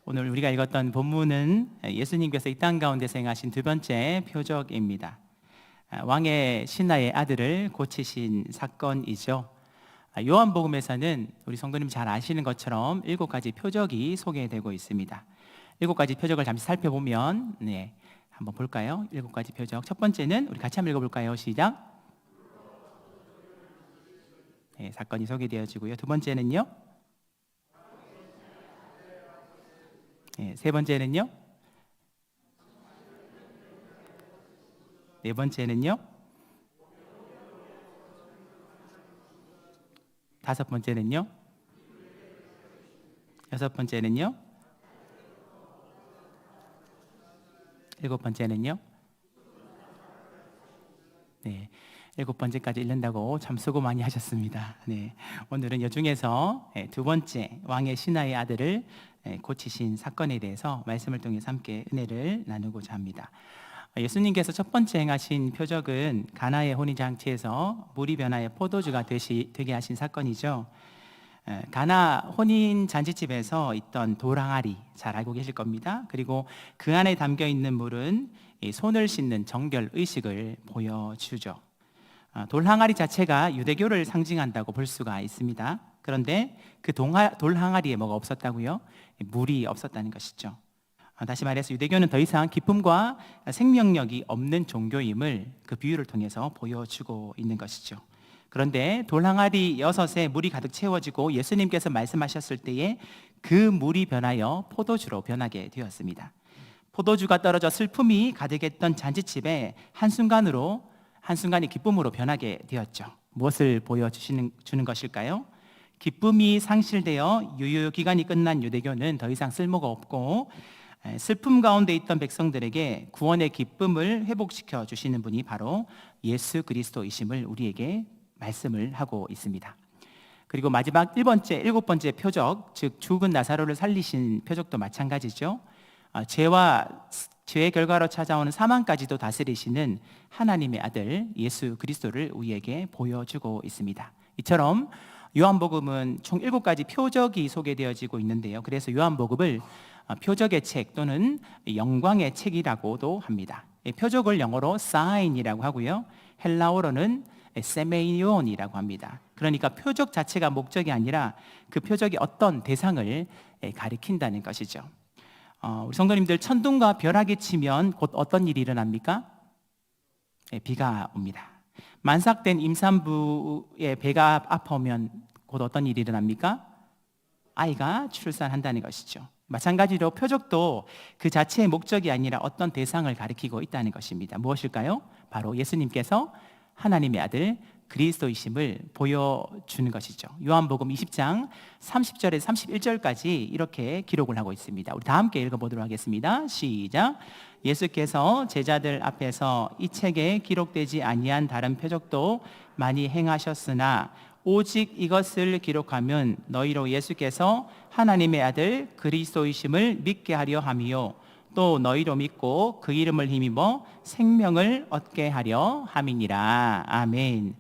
오늘 우리가 읽었던 본문은 예수님께서 이 땅 가운데서 행하신 두 번째 표적입니다. 왕의 신하의 아들을 고치신 사건이죠. 요한복음에서는 우리 성도님 잘 아시는 것처럼 7가지 표적이 소개되고 있습니다. 7가지 표적을 잠시 살펴보면 한번 볼까요? 7가지 표적. 첫 번째는 우리 같이 한번 읽어볼까요? 시작. 사건이 소개되어지고요. 두 번째는요? 세 번째는요? 네 번째는요? 다섯 번째는요? 여섯 번째는요? 일곱 번째는요? 네, 7번째까지 읽는다고 참 수고 많이 하셨습니다. 오늘은 이 중에서 두 번째 왕의 신하의 아들을 고치신 사건에 대해서 말씀을 통해서 함께 은혜를 나누고자 합니다. 예수님께서 첫 번째 행하신 표적은 가나의 혼인잔치에서 물이 변하여 포도주가 되게 하신 사건이죠. 가나 혼인잔치집에서 있던 돌항아리 잘 알고 계실 겁니다. 그리고 그 안에 담겨 있는 물은 손을 씻는 정결 의식을 보여주죠. 돌항아리 자체가 유대교를 상징한다고 볼 수가 있습니다. 그런데 그 돌항아리에 뭐가 없었다고요? 물이 없었다는 것이죠. 다시 말해서 유대교는 더 이상 기쁨과 생명력이 없는 종교임을 그 비유를 통해서 보여주고 있는 것이죠. 그런데 돌항아리 6에 물이 가득 채워지고 예수님께서 말씀하셨을 때에 그 물이 변하여 포도주로 변하게 되었습니다. 포도주가 떨어져 슬픔이 가득했던 잔치집에 한순간이 기쁨으로 변하게 되었죠. 무엇을 보여주는 것일까요? 기쁨이 상실되어 유효기간이 끝난 유대교는 더 이상 쓸모가 없고 슬픔 가운데 있던 백성들에게 구원의 기쁨을 회복시켜 주시는 분이 바로 예수 그리스도이심을 우리에게 말씀을 하고 있습니다. 그리고 마지막 7번째 표적, 즉 죽은 나사로를 살리신 표적도 마찬가지죠. 죄의 결과로 찾아오는 사망까지도 다스리시는 하나님의 아들 예수 그리스도를 우리에게 보여주고 있습니다. 이처럼 요한복음은 총 7가지 표적이 소개되어지고 있는데요. 그래서 요한복음을 표적의 책 또는 영광의 책이라고도 합니다. 표적을 영어로 sign이라고 하고요. 헬라어로는 세메이온이라고 합니다. 그러니까 표적 자체가 목적이 아니라 그 표적이 어떤 대상을 가리킨다는 것이죠. 우리 성도님들, 천둥과 벼락이 치면 곧 어떤 일이 일어납니까? 비가 옵니다. 만삭된 임산부의 배가 아파오면 곧 어떤 일이 일어납니까? 아이가 출산한다는 것이죠. 마찬가지로 표적도 그 자체의 목적이 아니라 어떤 대상을 가리키고 있다는 것입니다. 무엇일까요? 바로 예수님께서 하나님의 아들 그리스도이심을 보여주는 것이죠. 요한복음 20장 30절에서 31절까지 이렇게 기록을 하고 있습니다. 우리 다 함께 읽어보도록 하겠습니다. 시작. 예수께서 제자들 앞에서 이 책에 기록되지 아니한 다른 표적도 많이 행하셨으나 오직 이것을 기록하면 너희로 예수께서 하나님의 아들 그리스도이심을 믿게 하려 함이요 또 너희로 믿고 그 이름을 힘입어 생명을 얻게 하려 함이니라. 아멘.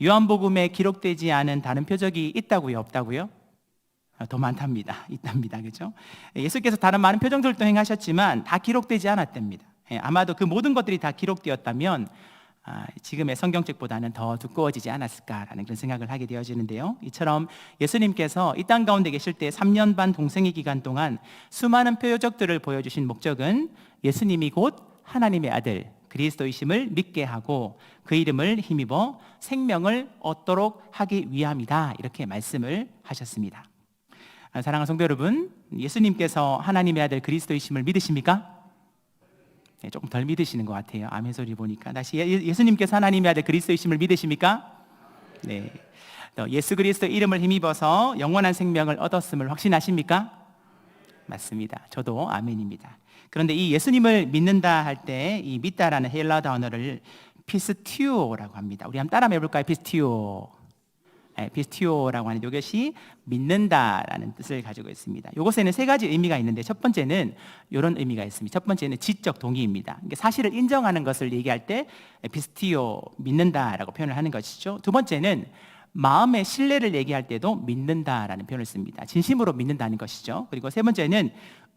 요한복음에 기록되지 않은 다른 표적이 있다고요? 없다고요? 더 많답니다. 있답니다. 그렇죠? 예수께서 다른 많은 표정들도 행하셨지만 다 기록되지 않았답니다. 아마도 그 모든 것들이 다 기록되었다면 지금의 성경책보다는 더 두꺼워지지 않았을까라는 그런 생각을 하게 되어지는데요. 이처럼 예수님께서 이 땅 가운데 계실 때 3년 반 동생의 기간 동안 수많은 표적들을 보여주신 목적은 예수님이 곧 하나님의 아들 그리스도이심을 믿게 하고 그 이름을 힘입어 생명을 얻도록 하기 위함이다, 이렇게 말씀을 하셨습니다. 사랑하는 성도 여러분, 예수님께서 하나님의 아들 그리스도이심을 믿으십니까? 조금 덜 믿으시는 것 같아요. 아멘 소리 보니까. 다시, 예수님께서 하나님의 아들 그리스도이심을 믿으십니까? 네. 예수 그리스도 이름을 힘입어서 영원한 생명을 얻었음을 확신하십니까? 맞습니다. 저도 아멘입니다. 그런데 이 예수님을 믿는다 할 때 이 믿다라는 헬라 단어를 피스티오라고 합니다. 우리 한번 따라 해볼까요? 피스티오. 피스티오라고 하는 이것이 믿는다라는 뜻을 가지고 있습니다. 이것에는 3가지 의미가 있는데 첫 번째는 이런 의미가 있습니다. 첫 번째는 지적 동의입니다. 사실을 인정하는 것을 얘기할 때 피스티오, 믿는다라고 표현을 하는 것이죠. 두 번째는 마음의 신뢰를 얘기할 때도 믿는다라는 표현을 씁니다. 진심으로 믿는다는 것이죠. 그리고 세 번째는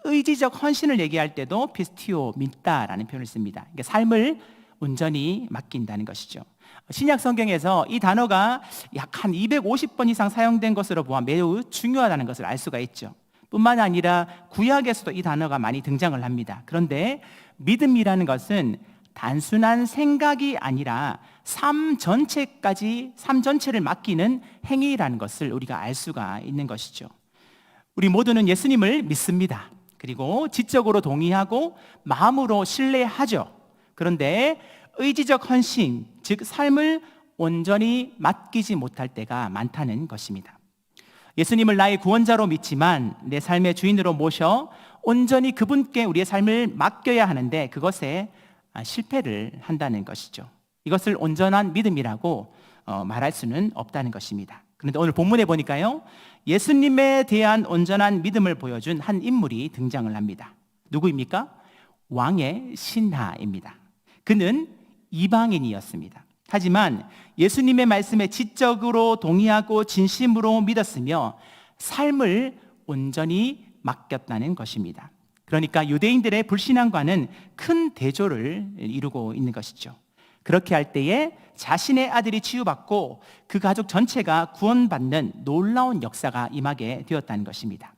의지적 헌신을 얘기할 때도 피스티오 믿다라는 표현을 씁니다. 그러니까 삶을 온전히 맡긴다는 것이죠. 신약 성경에서 이 단어가 약 한 250번 이상 사용된 것으로 보아 매우 중요하다는 것을 알 수가 있죠. 뿐만 아니라 구약에서도 이 단어가 많이 등장을 합니다. 그런데 믿음이라는 것은 단순한 생각이 아니라 삶 전체를 맡기는 행위라는 것을 우리가 알 수가 있는 것이죠. 우리 모두는 예수님을 믿습니다. 그리고 지적으로 동의하고 마음으로 신뢰하죠. 그런데 의지적 헌신, 즉 삶을 온전히 맡기지 못할 때가 많다는 것입니다. 예수님을 나의 구원자로 믿지만 내 삶의 주인으로 모셔 온전히 그분께 우리의 삶을 맡겨야 하는데 그것에 실패를 한다는 것이죠. 이것을 온전한 믿음이라고 말할 수는 없다는 것입니다. 그런데 오늘 본문에 보니까요, 예수님에 대한 온전한 믿음을 보여준 한 인물이 등장을 합니다. 누구입니까? 왕의 신하입니다. 그는 이방인이었습니다. 하지만 예수님의 말씀에 지적으로 동의하고 진심으로 믿었으며 삶을 온전히 맡겼다는 것입니다. 그러니까 유대인들의 불신앙과는 큰 대조를 이루고 있는 것이죠. 그렇게 할 때에 자신의 아들이 치유받고 그 가족 전체가 구원받는 놀라운 역사가 임하게 되었다는 것입니다.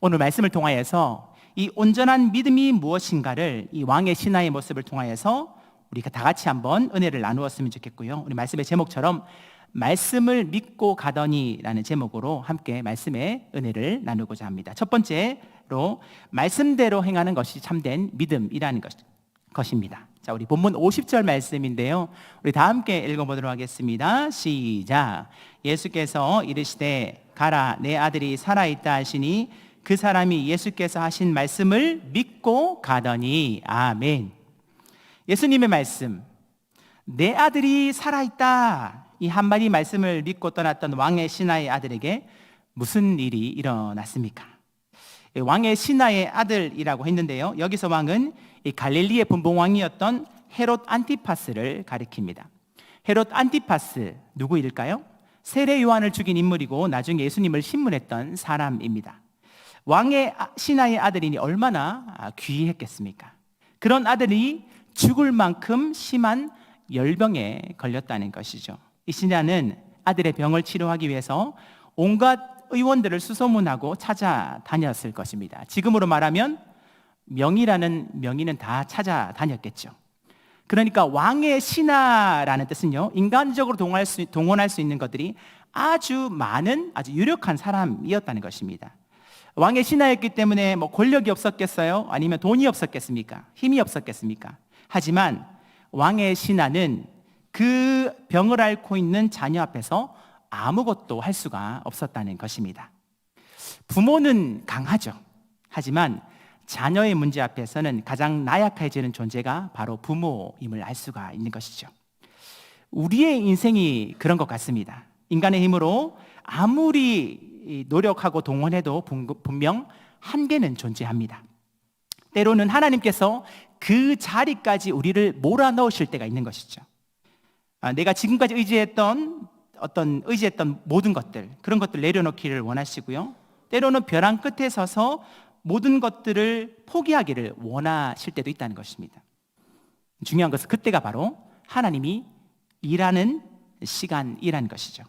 오늘 말씀을 통하여서 이 온전한 믿음이 무엇인가를 이 왕의 신하의 모습을 통하여서 우리가 다 같이 한번 은혜를 나누었으면 좋겠고요. 우리 말씀의 제목처럼 말씀을 믿고 가더니라는 제목으로 함께 말씀의 은혜를 나누고자 합니다. 첫 번째로 말씀대로 행하는 것이 참된 믿음이라는 것입니다. 자, 우리 본문 50절 말씀인데요. 우리 다 함께 읽어보도록 하겠습니다. 시작. 예수께서 이르시되 가라 내 아들이 살아있다 하시니 그 사람이 예수께서 하신 말씀을 믿고 가더니 아멘. 예수님의 말씀, 내 아들이 살아있다, 이 한마디 말씀을 믿고 떠났던 왕의 신하의 아들에게 무슨 일이 일어났습니까? 왕의 신하의 아들이라고 했는데요, 여기서 왕은 이 갈릴리의 분봉왕이었던 헤롯 안티파스를 가리킵니다. 헤롯 안티파스 누구일까요? 세례 요한을 죽인 인물이고 나중에 예수님을 신문했던 사람입니다. 왕의 신하의 아들이니 얼마나 귀했겠습니까? 그런 아들이 죽을 만큼 심한 열병에 걸렸다는 것이죠. 이 신하는 아들의 병을 치료하기 위해서 온갖 의원들을 수소문하고 찾아다녔을 것입니다. 지금으로 말하면 명의라는 명의는 다 찾아다녔겠죠. 그러니까 왕의 신하라는 뜻은요, 인간적으로 동원할 수 있는 것들이 아주 많은 아주 유력한 사람이었다는 것입니다. 왕의 신하였기 때문에 권력이 없었겠어요? 아니면 돈이 없었겠습니까? 힘이 없었겠습니까? 하지만 왕의 신하는 그 병을 앓고 있는 자녀 앞에서 아무것도 할 수가 없었다는 것입니다. 부모는 강하죠. 하지만 자녀의 문제 앞에서는 가장 나약해지는 존재가 바로 부모임을 알 수가 있는 것이죠. 우리의 인생이 그런 것 같습니다. 인간의 힘으로 아무리 노력하고 동원해도 분명 한계는 존재합니다. 때로는 하나님께서 그 자리까지 우리를 몰아넣으실 때가 있는 것이죠. 내가 지금까지 의지했던 모든 것들, 그런 것들 내려놓기를 원하시고요. 때로는 벼랑 끝에 서서 모든 것들을 포기하기를 원하실 때도 있다는 것입니다. 중요한 것은 그때가 바로 하나님이 일하는 시간이라는 것이죠.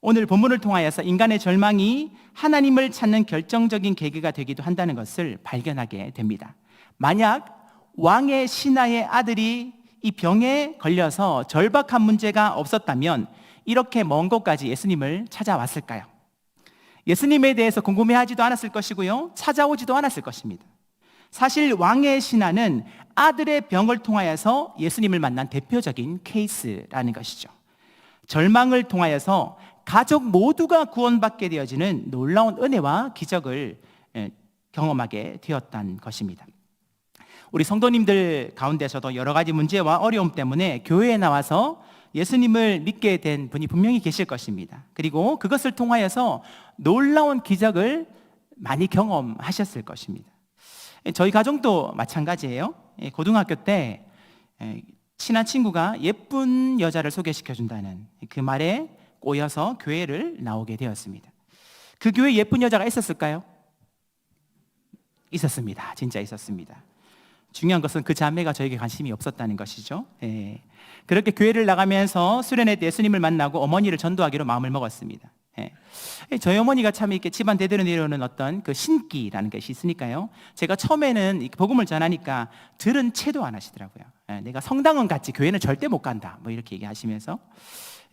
오늘 본문을 통하여서 인간의 절망이 하나님을 찾는 결정적인 계기가 되기도 한다는 것을 발견하게 됩니다. 만약 왕의 신하의 아들이 이 병에 걸려서 절박한 문제가 없었다면 이렇게 먼 곳까지 예수님을 찾아왔을까요? 예수님에 대해서 궁금해하지도 않았을 것이고요, 찾아오지도 않았을 것입니다. 사실 왕의 신하는 아들의 병을 통하여서 예수님을 만난 대표적인 케이스라는 것이죠. 절망을 통하여서 가족 모두가 구원받게 되어지는 놀라운 은혜와 기적을 경험하게 되었다는 것입니다. 우리 성도님들 가운데서도 여러 가지 문제와 어려움 때문에 교회에 나와서 예수님을 믿게 된 분이 분명히 계실 것입니다. 그리고 그것을 통하여서 놀라운 기적을 많이 경험하셨을 것입니다. 저희 가정도 마찬가지예요. 고등학교 때 친한 친구가 예쁜 여자를 소개시켜준다는 그 말에 꼬여서 교회를 나오게 되었습니다. 그 교회에 예쁜 여자가 있었을까요? 있었습니다. 진짜 있었습니다. 중요한 것은 그 자매가 저에게 관심이 없었다는 것이죠. 그렇게 교회를 나가면서 수련회 때 예수님을 만나고 어머니를 전도하기로 마음을 먹었습니다. 저희 어머니가 참 이렇게 집안 대대로 내려오는 어떤 그 신기라는 것이 있으니까요. 제가 처음에는 복음을 전하니까 들은 채도 안 하시더라고요. 내가 성당은 갔지 교회는 절대 못 간다. 뭐 이렇게 얘기하시면서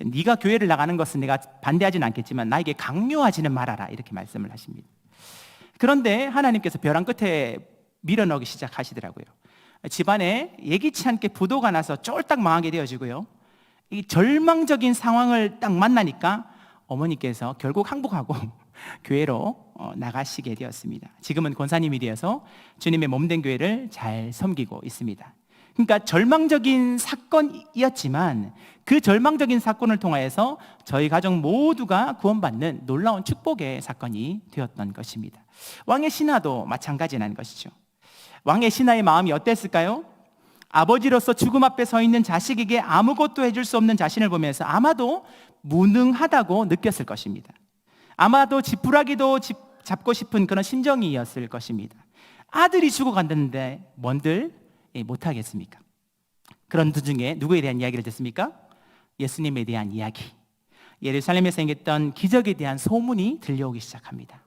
네가 교회를 나가는 것은 내가 반대하지는 않겠지만 나에게 강요하지는 말아라 이렇게 말씀을 하십니다. 그런데 하나님께서 벼랑 끝에 밀어넣기 시작하시더라고요. 집안에 예기치 않게 부도가 나서 쫄딱 망하게 되어지고요. 이 절망적인 상황을 딱 만나니까 어머니께서 결국 항복하고 교회로 나가시게 되었습니다. 지금은 권사님이 되어서 주님의 몸된 교회를 잘 섬기고 있습니다. 그러니까 절망적인 사건이었지만 그 절망적인 사건을 통하여서 저희 가족 모두가 구원받는 놀라운 축복의 사건이 되었던 것입니다. 왕의 신하도 마찬가지라는 것이죠. 왕의 신하의 마음이 어땠을까요? 아버지로서 죽음 앞에 서 있는 자식에게 아무것도 해줄 수 없는 자신을 보면서 아마도 무능하다고 느꼈을 것입니다. 아마도 지푸라기도 잡고 싶은 그런 심정이었을 것입니다. 아들이 죽어간다는데 뭔들 못하겠습니까? 그런 도중에 누구에 대한 이야기를 듣습니까? 예수님에 대한 이야기, 예루살렘에 생겼던 기적에 대한 소문이 들려오기 시작합니다.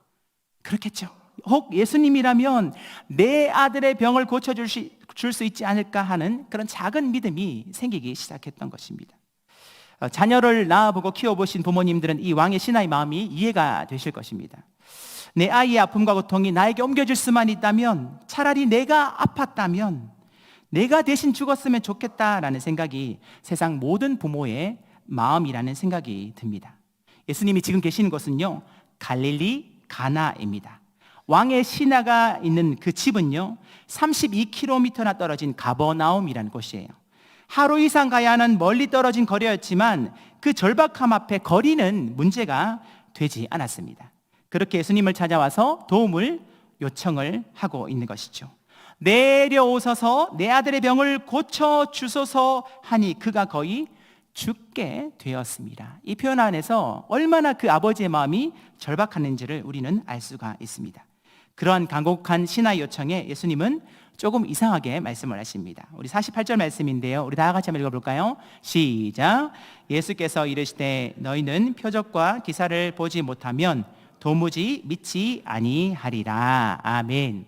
그렇겠죠. 혹 예수님이라면 내 아들의 병을 고쳐줄 수 있지 않을까 하는 그런 작은 믿음이 생기기 시작했던 것입니다. 자녀를 낳아보고 키워보신 부모님들은 이 왕의 신하의 마음이 이해가 되실 것입니다. 내 아이의 아픔과 고통이 나에게 옮겨질 수만 있다면, 차라리 내가 아팠다면 내가 대신 죽었으면 좋겠다라는 생각이 세상 모든 부모의 마음이라는 생각이 듭니다. 예수님이 지금 계시는 곳은요, 갈릴리 가나입니다. 왕의 신하가 있는 그 집은요 32km나 떨어진 가버나움이라는 곳이에요. 하루 이상 가야 하는 멀리 떨어진 거리였지만 그 절박함 앞에 거리는 문제가 되지 않았습니다. 그렇게 예수님을 찾아와서 도움을 요청을 하고 있는 것이죠. 내려오셔서 내 아들의 병을 고쳐주소서 하니 그가 거의 죽게 되었습니다. 이 표현 안에서 얼마나 그 아버지의 마음이 절박했는지를 우리는 알 수가 있습니다. 그러한 간곡한 신하의 요청에 예수님은 조금 이상하게 말씀을 하십니다. 우리 48절 말씀인데요, 우리 다 같이 한번 읽어볼까요? 시작. 예수께서 이르시되 너희는 표적과 기사를 보지 못하면 도무지 믿지 아니하리라. 아멘.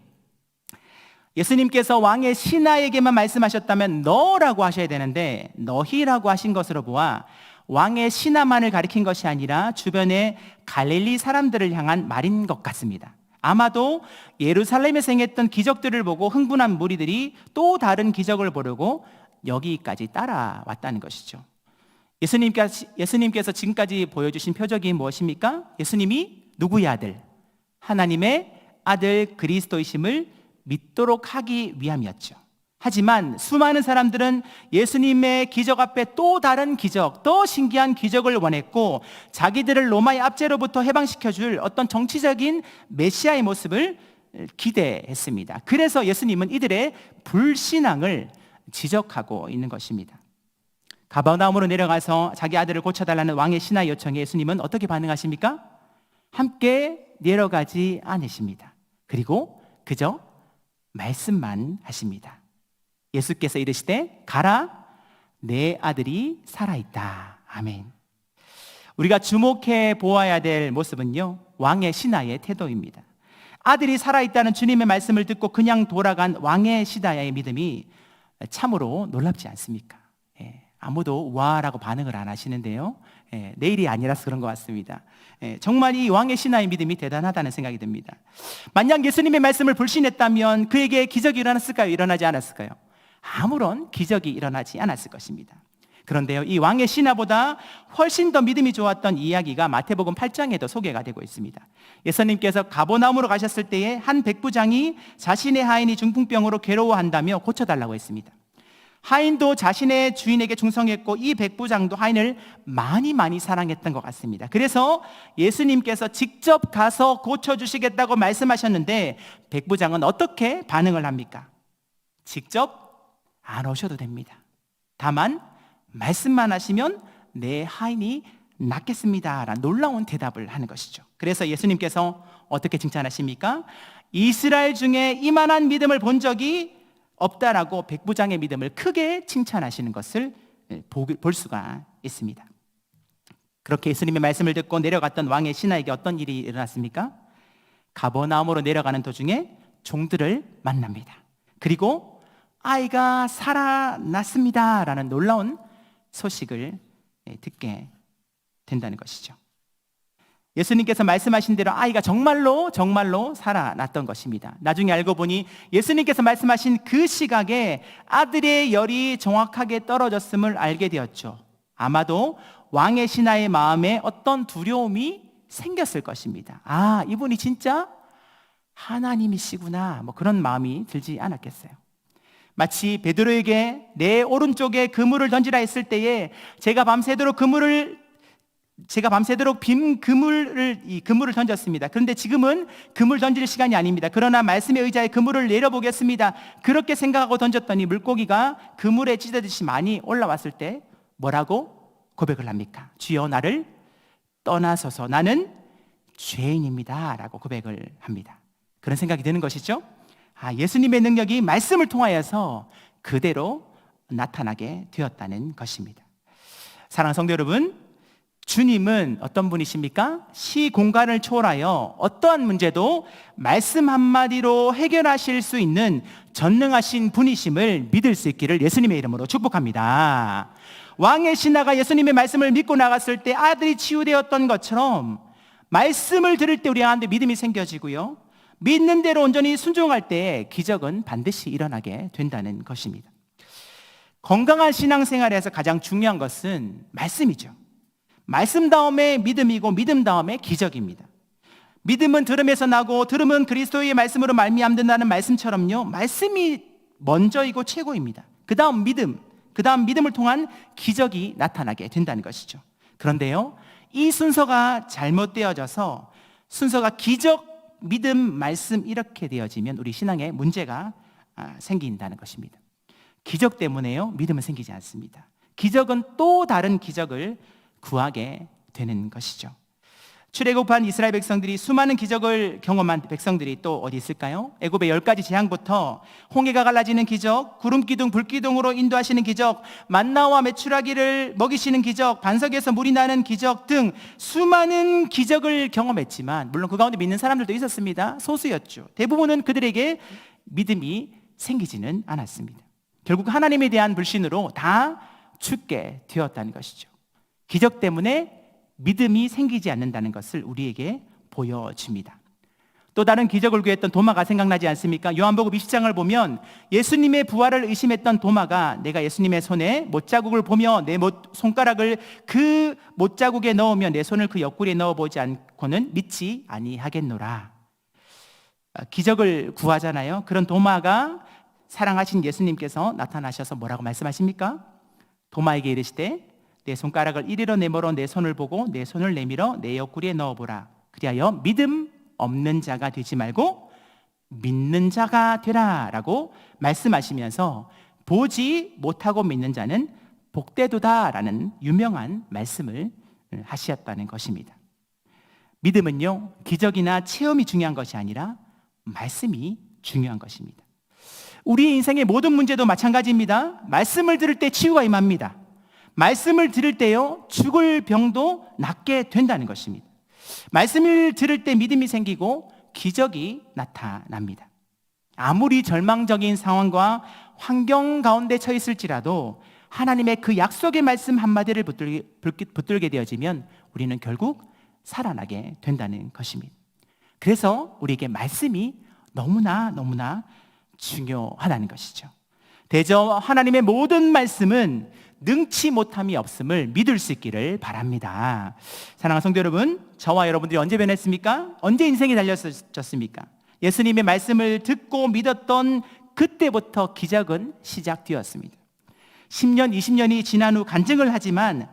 예수님께서 왕의 신하에게만 말씀하셨다면 너라고 하셔야 되는데 너희라고 하신 것으로 보아 왕의 신하만을 가리킨 것이 아니라 주변의 갈릴리 사람들을 향한 말인 것 같습니다. 아마도 예루살렘에 생겼던 기적들을 보고 흥분한 무리들이 또 다른 기적을 보려고 여기까지 따라왔다는 것이죠. 예수님께서 지금까지 보여주신 표적이 무엇입니까? 예수님이 누구의 아들? 하나님의 아들 그리스도이심을 믿도록 하기 위함이었죠. 하지만 수많은 사람들은 예수님의 기적 앞에 또 다른 기적, 더 신기한 기적을 원했고 자기들을 로마의 압제로부터 해방시켜줄 어떤 정치적인 메시아의 모습을 기대했습니다. 그래서 예수님은 이들의 불신앙을 지적하고 있는 것입니다. 가버나움으로 내려가서 자기 아들을 고쳐달라는 왕의 신하 요청에 예수님은 어떻게 반응하십니까? 함께 내려가지 않으십니다. 그리고 그저 말씀만 하십니다. 예수께서 이르시되 가라, 내 아들이 살아있다. 아멘. 우리가 주목해 보아야 될 모습은요, 왕의 신하의 태도입니다. 아들이 살아있다는 주님의 말씀을 듣고 그냥 돌아간 왕의 신하의 믿음이 참으로 놀랍지 않습니까? 아무도 와라고 반응을 안 하시는데요, 내일이 아니라서 그런 것 같습니다. 정말 이 왕의 신하의 믿음이 대단하다는 생각이 듭니다. 만약 예수님의 말씀을 불신했다면 그에게 기적이 일어났을까요? 일어나지 않았을까요? 아무런 기적이 일어나지 않았을 것입니다. 그런데요, 이 왕의 신하보다 훨씬 더 믿음이 좋았던 이야기가 마태복음 8장에도 소개가 되고 있습니다. 예수님께서 가버나움으로 가셨을 때에 한 백부장이 자신의 하인이 중풍병으로 괴로워한다며 고쳐달라고 했습니다. 하인도 자신의 주인에게 충성했고 이 백부장도 하인을 많이 사랑했던 것 같습니다. 그래서 예수님께서 직접 가서 고쳐주시겠다고 말씀하셨는데 백부장은 어떻게 반응을 합니까? 직접 안 오셔도 됩니다. 다만 말씀만 하시면 내 하인이 낫겠습니다 라는 놀라운 대답을 하는 것이죠. 그래서 예수님께서 어떻게 칭찬하십니까? 이스라엘 중에 이만한 믿음을 본 적이 없다라고 백부장의 믿음을 크게 칭찬하시는 것을 볼 수가 있습니다. 그렇게 예수님의 말씀을 듣고 내려갔던 왕의 신하에게 어떤 일이 일어났습니까? 가버나움으로 내려가는 도중에 종들을 만납니다. 그리고 아이가 살아났습니다 라는 놀라운 소식을 듣게 된다는 것이죠. 예수님께서 말씀하신 대로 아이가 정말로 살아났던 것입니다. 나중에 알고 보니 예수님께서 말씀하신 그 시각에 아들의 열이 정확하게 떨어졌음을 알게 되었죠. 아마도 왕의 신하의 마음에 어떤 두려움이 생겼을 것입니다. 아, 이분이 진짜 하나님이시구나, 그런 마음이 들지 않았겠어요. 마치 베드로에게 내 오른쪽에 그물을 던지라 했을 때에 제가 밤새도록 빈 그물을 던졌습니다. 그런데 지금은 그물 던질 시간이 아닙니다. 그러나 말씀의 의자에 그물을 내려보겠습니다. 그렇게 생각하고 던졌더니 물고기가 그물에 찢어지듯이 많이 올라왔을 때 뭐라고 고백을 합니까? 주여 나를 떠나소서, 나는 죄인입니다 라고 고백을 합니다. 그런 생각이 드는 것이죠. 예수님의 능력이 말씀을 통하여서 그대로 나타나게 되었다는 것입니다. 사랑하는 성도 여러분, 주님은 어떤 분이십니까? 시공간을 초월하여 어떠한 문제도 말씀 한마디로 해결하실 수 있는 전능하신 분이심을 믿을 수 있기를 예수님의 이름으로 축복합니다. 왕의 신하가 예수님의 말씀을 믿고 나갔을 때 아들이 치유되었던 것처럼 말씀을 들을 때 우리 가운데 믿음이 생겨지고요, 믿는 대로 온전히 순종할 때 기적은 반드시 일어나게 된다는 것입니다. 건강한 신앙생활에서 가장 중요한 것은 말씀이죠. 말씀 다음에 믿음이고 믿음 다음에 기적입니다. 믿음은 들음에서 나고 들음은 그리스도의 말씀으로 말미암는다는 말씀처럼요, 말씀이 먼저이고 최고입니다. 그 다음 믿음을 통한 기적이 나타나게 된다는 것이죠. 그런데요, 이 순서가 잘못되어져서 순서가 기적, 믿음, 말씀 이렇게 되어지면 우리 신앙에 문제가 생긴다는 것입니다. 기적 때문에요, 믿음은 생기지 않습니다. 기적은 또 다른 기적을 구하게 되는 것이죠. 출애굽한 이스라엘 백성들이 수많은 기적을 경험한 백성들이 또 어디 있을까요? 애굽의 10가지 재앙부터 홍해가 갈라지는 기적, 구름기둥, 불기둥으로 인도하시는 기적, 만나와 메추라기를 먹이시는 기적, 반석에서 물이 나는 기적 등 수많은 기적을 경험했지만, 물론 그 가운데 믿는 사람들도 있었습니다. 소수였죠. 대부분은 그들에게 믿음이 생기지는 않았습니다. 결국 하나님에 대한 불신으로 다 죽게 되었다는 것이죠. 기적 때문에 믿음이 생기지 않는다는 것을 우리에게 보여줍니다. 또 다른 기적을 구했던 도마가 생각나지 않습니까? 요한복음 20장을 보면 예수님의 부활을 의심했던 도마가 내가 예수님의 손에 못자국을 보며 내 손가락을 그 못자국에 넣으며 내 손을 그 옆구리에 넣어보지 않고는 믿지 아니하겠노라. 기적을 구하잖아요. 그런 도마가 사랑하신 예수님께서 나타나셔서 뭐라고 말씀하십니까? 도마에게 이르시되 내 손가락을 이리로 내밀어 내 손을 보고 내 손을 내밀어 내 옆구리에 넣어보라. 그리하여 믿음 없는 자가 되지 말고 믿는 자가 되라 라고 말씀하시면서 보지 못하고 믿는 자는 복되도다 라는 유명한 말씀을 하셨다는 것입니다. 믿음은요, 기적이나 체험이 중요한 것이 아니라 말씀이 중요한 것입니다. 우리 인생의 모든 문제도 마찬가지입니다. 말씀을 들을 때 치유가 임합니다. 말씀을 들을 때요, 죽을 병도 낫게 된다는 것입니다. 말씀을 들을 때 믿음이 생기고 기적이 나타납니다. 아무리 절망적인 상황과 환경 가운데 처해 있을지라도 하나님의 그 약속의 말씀 한마디를 붙들게 되어지면 우리는 결국 살아나게 된다는 것입니다. 그래서 우리에게 말씀이 너무나 중요하다는 것이죠. 대저 하나님의 모든 말씀은 능치 못함이 없음을 믿을 수 있기를 바랍니다. 사랑하는 성도 여러분, 저와 여러분들이 언제 변했습니까? 언제 인생이 달라졌습니까? 예수님의 말씀을 듣고 믿었던 그때부터 기적은 시작되었습니다. 10년, 20년이 지난 후 간증을 하지만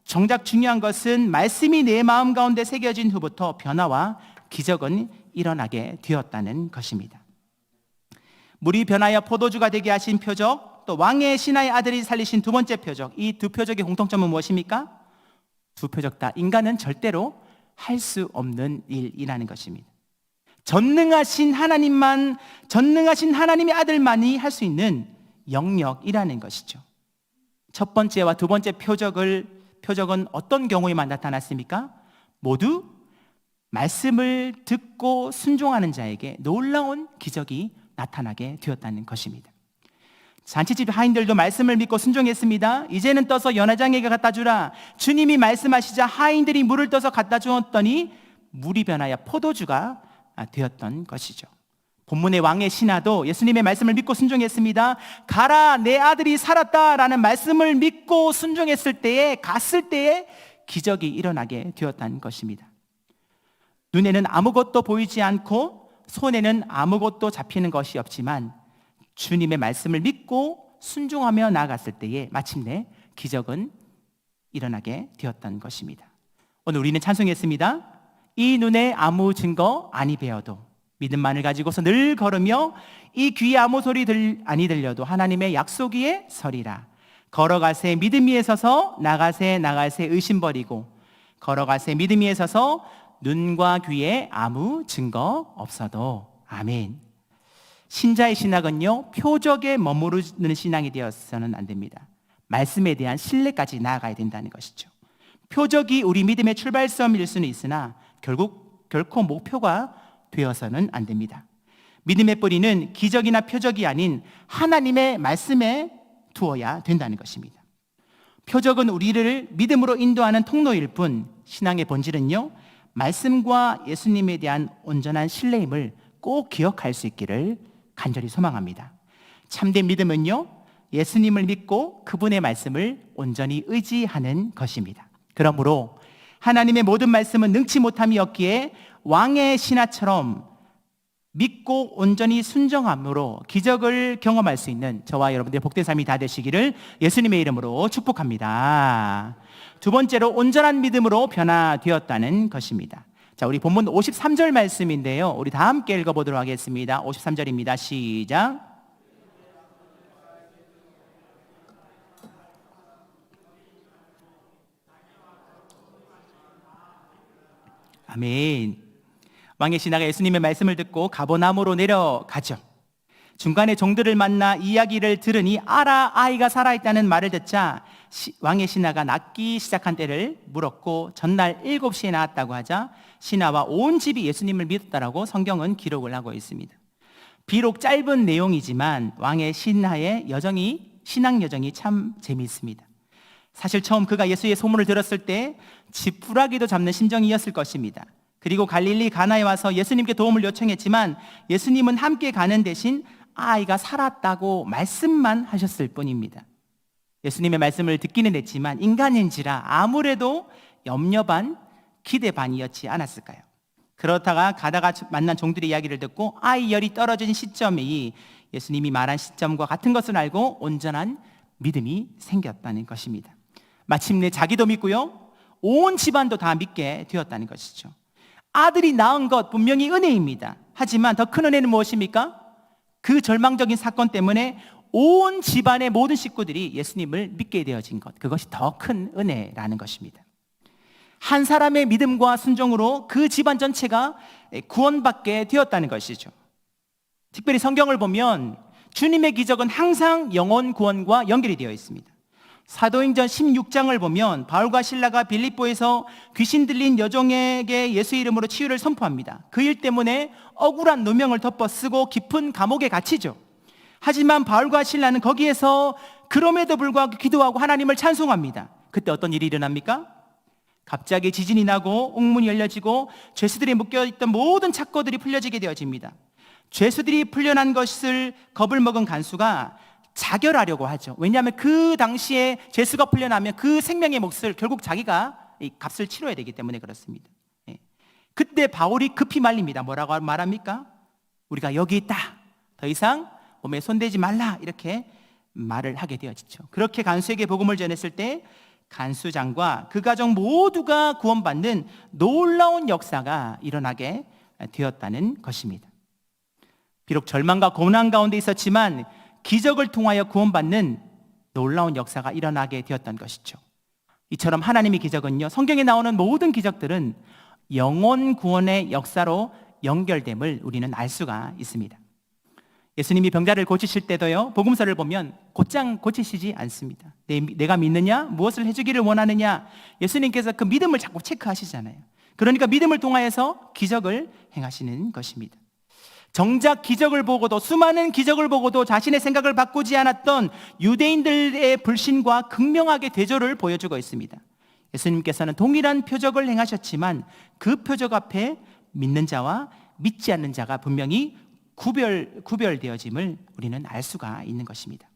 정작 중요한 것은 말씀이 내 마음 가운데 새겨진 후부터 변화와 기적은 일어나게 되었다는 것입니다. 물이 변하여 포도주가 되게 하신 표적, 또 왕의 신하의 아들이 살리신 두 번째 표적, 이 두 표적의 공통점은 무엇입니까? 두 표적 다 인간은 절대로 할 수 없는 일이라는 것입니다. 전능하신 하나님만, 전능하신 하나님의 아들만이 할 수 있는 영역이라는 것이죠. 첫 번째와 두 번째 표적은 어떤 경우에만 나타났습니까? 모두 말씀을 듣고 순종하는 자에게 놀라운 기적이 나타나게 되었다는 것입니다. 잔치집 하인들도 말씀을 믿고 순종했습니다. 이제는 떠서 연회장에게 갖다 주라. 주님이 말씀하시자 하인들이 물을 떠서 갖다 주었더니 물이 변하여 포도주가 되었던 것이죠. 본문의 왕의 신하도 예수님의 말씀을 믿고 순종했습니다. 가라, 내 아들이 살았다라는 말씀을 믿고 순종했을 때에, 갔을 때에 기적이 일어나게 되었다는 것입니다. 눈에는 아무것도 보이지 않고 손에는 아무것도 잡히는 것이 없지만 주님의 말씀을 믿고 순종하며 나아갔을 때에 마침내 기적은 일어나게 되었던 것입니다. 오늘 우리는 찬송했습니다. 이 눈에 아무 증거 아니 배어도 믿음만을 가지고서 늘 걸으며 이 귀에 아무 소리 아니 들려도 하나님의 약속 위에 서리라. 걸어가세 믿음 위에 서서 나가세 의심 버리고 걸어가세 믿음 위에 서서 눈과 귀에 아무 증거 없어도. 아멘. 신자의 신학은요, 표적에 머무르는 신앙이 되어서는 안 됩니다. 말씀에 대한 신뢰까지 나아가야 된다는 것이죠. 표적이 우리 믿음의 출발점일 수는 있으나 결코 목표가 되어서는 안 됩니다. 믿음의 뿌리는 기적이나 표적이 아닌 하나님의 말씀에 두어야 된다는 것입니다. 표적은 우리를 믿음으로 인도하는 통로일 뿐 신앙의 본질은요, 말씀과 예수님에 대한 온전한 신뢰임을 꼭 기억할 수 있기를 간절히 소망합니다. 참된 믿음은요, 예수님을 믿고 그분의 말씀을 온전히 의지하는 것입니다. 그러므로 하나님의 모든 말씀은 능치 못함이 없기에 왕의 신하처럼 믿고 온전히 순종함으로 기적을 경험할 수 있는 저와 여러분들의 복된 삶이 다 되시기를 예수님의 이름으로 축복합니다. 두 번째로 온전한 믿음으로 변화되었다는 것입니다. 자, 우리 본문 53절 말씀인데요, 우리 다 함께 읽어보도록 하겠습니다. 53절입니다. 시작. 아멘. 왕의 신하가 예수님의 말씀을 듣고 가버나움으로 내려가죠. 중간에 종들을 만나 이야기를 들으니 알아, 아이가 살아있다는 말을 듣자 왕의 신하가 낫기 시작한 때를 물었고 전날 7시에 나왔다고 하자 신하와 온 집이 예수님을 믿었다라고 성경은 기록을 하고 있습니다. 비록 짧은 내용이지만 왕의 신하의 신앙 여정이 참 재미있습니다. 사실 처음 그가 예수의 소문을 들었을 때 지푸라기도 잡는 심정이었을 것입니다. 그리고 갈릴리 가나에 와서 예수님께 도움을 요청했지만 예수님은 함께 가는 대신 아이가 살았다고 말씀만 하셨을 뿐입니다. 예수님의 말씀을 듣기는 했지만 인간인지라 아무래도 염려 반 기대 반이었지 않았을까요? 그렇다가 가다가 만난 종들의 이야기를 듣고 아이 열이 떨어진 시점이 예수님이 말한 시점과 같은 것을 알고 온전한 믿음이 생겼다는 것입니다. 마침내 자기도 믿고요, 온 집안도 다 믿게 되었다는 것이죠. 아들이 낳은 것 분명히 은혜입니다. 하지만 더 큰 은혜는 무엇입니까? 그 절망적인 사건 때문에 온 집안의 모든 식구들이 예수님을 믿게 되어진 것, 그것이 더 큰 은혜라는 것입니다. 한 사람의 믿음과 순종으로 그 집안 전체가 구원받게 되었다는 것이죠. 특별히 성경을 보면 주님의 기적은 항상 영혼 구원과 연결이 되어 있습니다. 사도행전 16장을 보면 바울과 실라가 빌립보에서 귀신 들린 여종에게 예수 이름으로 치유를 선포합니다. 그 일 때문에 억울한 누명을 덮어 쓰고 깊은 감옥에 갇히죠. 하지만 바울과 실라는 거기에서 그럼에도 불구하고 기도하고 하나님을 찬송합니다. 그때 어떤 일이 일어납니까? 갑자기 지진이 나고 옥문이 열려지고 죄수들이 묶여있던 모든 착고들이 풀려지게 되어집니다. 죄수들이 풀려난 것을 겁을 먹은 간수가 자결하려고 하죠. 왜냐하면 그 당시에 죄수가 풀려나면 그 생명의 몫을 결국 자기가 이 값을 치러야 되기 때문에 그렇습니다. 그때 바울이 급히 말립니다. 뭐라고 말합니까? 우리가 여기 있다, 더 이상 몸에 손대지 말라, 이렇게 말을 하게 되어지죠. 그렇게 간수에게 복음을 전했을 때 간수장과 그 가족 모두가 구원받는 놀라운 역사가 일어나게 되었다는 것입니다. 비록 절망과 고난 가운데 있었지만 기적을 통하여 구원받는 놀라운 역사가 일어나게 되었던 것이죠. 이처럼 하나님의 기적은요, 성경에 나오는 모든 기적들은 영혼 구원의 역사로 연결됨을 우리는 알 수가 있습니다. 예수님이 병자를 고치실 때도요, 복음서를 보면 곧장 고치시지 않습니다. 내가 믿느냐? 무엇을 해주기를 원하느냐? 예수님께서 그 믿음을 자꾸 체크하시잖아요. 그러니까 믿음을 통하여서 기적을 행하시는 것입니다. 정작 기적을 보고도, 수많은 기적을 보고도 자신의 생각을 바꾸지 않았던 유대인들의 불신과 극명하게 대조를 보여주고 있습니다. 예수님께서는 동일한 표적을 행하셨지만 그 표적 앞에 믿는 자와 믿지 않는 자가 분명히 구별되어짐을 우리는 알 수가 있는 것입니다.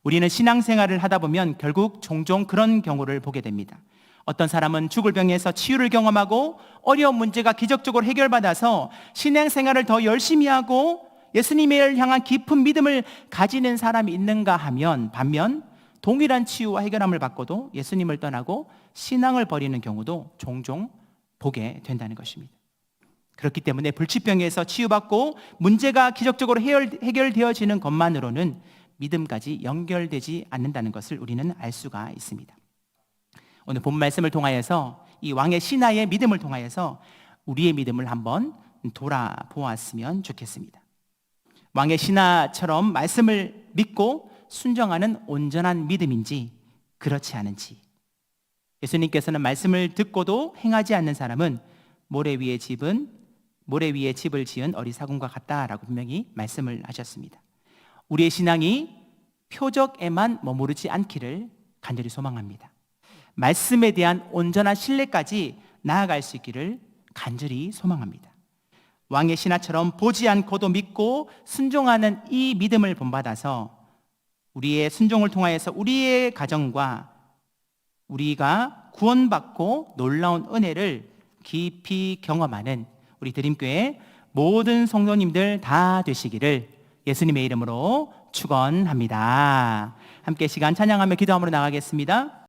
우리는 신앙생활을 하다 보면 결국 종종 그런 경우를 보게 됩니다. 어떤 사람은 죽을 병에서 치유를 경험하고 어려운 문제가 기적적으로 해결받아서 신앙생활을 더 열심히 하고 예수님을 향한 깊은 믿음을 가지는 사람이 있는가 하면, 반면 동일한 치유와 해결함을 받고도 예수님을 떠나고 신앙을 버리는 경우도 종종 보게 된다는 것입니다. 그렇기 때문에 불치병에서 치유받고 문제가 기적적으로 해결되어지는 것만으로는 믿음까지 연결되지 않는다는 것을 우리는 알 수가 있습니다. 오늘 본 말씀을 통하여서 이 왕의 신하의 믿음을 통하여서 우리의 믿음을 한번 돌아보았으면 좋겠습니다. 왕의 신하처럼 말씀을 믿고 순종하는 온전한 믿음인지 그렇지 않은지, 예수님께서는 말씀을 듣고도 행하지 않는 사람은 모래 위에 집을 지은 어리석음과 같다라고 분명히 말씀을 하셨습니다. 우리의 신앙이 표적에만 머무르지 않기를 간절히 소망합니다. 말씀에 대한 온전한 신뢰까지 나아갈 수 있기를 간절히 소망합니다. 왕의 신하처럼 보지 않고도 믿고 순종하는 이 믿음을 본받아서 우리의 순종을 통하여서 우리의 가정과 우리가 구원받고 놀라운 은혜를 깊이 경험하는 우리 드림교회 모든 성도님들 다 되시기를 예수님의 이름으로 축원합니다. 함께 시간 찬양하며 기도함으로 나가겠습니다.